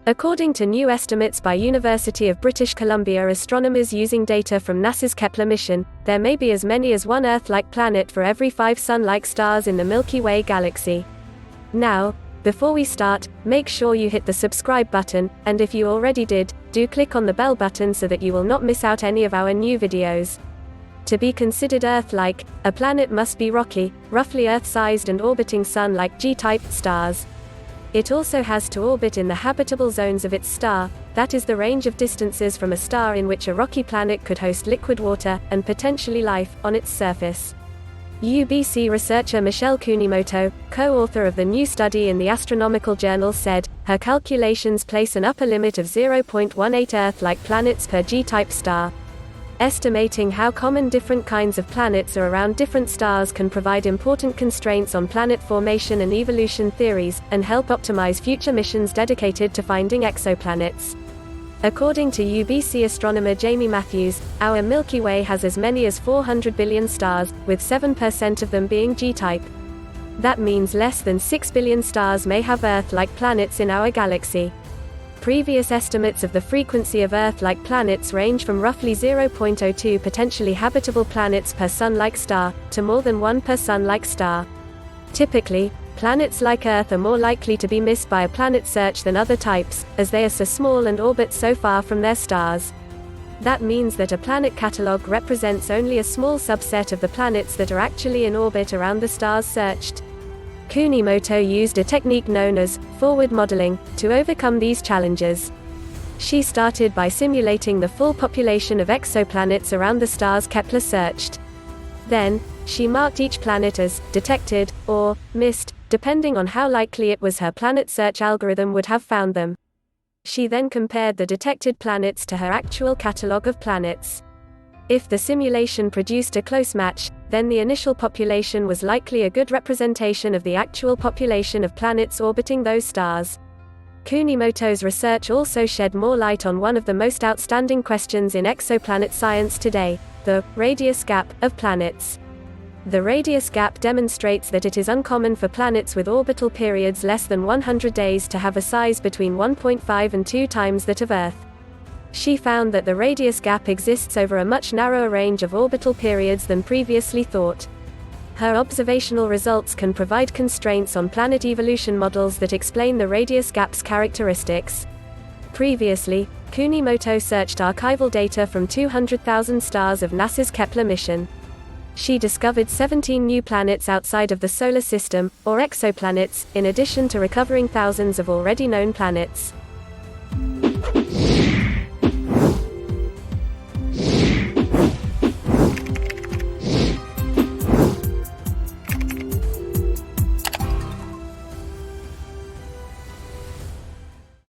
According to new estimates by University of British Columbia astronomers using data from NASA's Kepler mission, there may be as many as one Earth-like planet for every 5 Sun-like stars in the Milky Way galaxy. Now, before we start, make sure you hit the subscribe button, and if you already did, do click on the bell button so that you will not miss out any of our new videos. To be considered Earth-like, a planet must be rocky, roughly Earth-sized and orbiting Sun-like G-type stars. It also has to orbit in the habitable zones of its star, that is the range of distances from a star in which a rocky planet could host liquid water, and potentially life, on its surface. UBC researcher Michelle Kunimoto, co-author of the new study in the Astronomical Journal, said, her calculations place an upper limit of 0.18 Earth-like planets per G-type star. Estimating how common different kinds of planets are around different stars can provide important constraints on planet formation and evolution theories, and help optimize future missions dedicated to finding exoplanets. According to UBC astronomer Jamie Matthews, our Milky Way has as many as 400 billion stars, with 7% of them being G-type. That means less than 6 billion stars may have Earth-like planets in our galaxy. Previous estimates of the frequency of Earth-like planets range from roughly 0.02 potentially habitable planets per Sun-like star, to more than 1 per Sun-like star. Typically, planets like Earth are more likely to be missed by a planet search than other types, as they are so small and orbit so far from their stars. That means that a planet catalog represents only a small subset of the planets that are actually in orbit around the stars searched. Kunimoto used a technique known as forward modeling to overcome these challenges. She started by simulating the full population of exoplanets around the stars Kepler searched. Then, she marked each planet as detected or missed, depending on how likely it was her planet search algorithm would have found them. She then compared the detected planets to her actual catalog of planets. If the simulation produced a close match, then the initial population was likely a good representation of the actual population of planets orbiting those stars. Kunimoto's research also shed more light on one of the most outstanding questions in exoplanet science today, the radius gap of planets. The radius gap demonstrates that it is uncommon for planets with orbital periods less than 100 days to have a size between 1.5 and 2 times that of Earth. She found that the radius gap exists over a much narrower range of orbital periods than previously thought. Her observational results can provide constraints on planet evolution models that explain the radius gap's characteristics. Previously, Kunimoto searched archival data from 200,000 stars of NASA's Kepler mission. She discovered 17 new planets outside of the solar system, or exoplanets, in addition to recovering thousands of already known planets.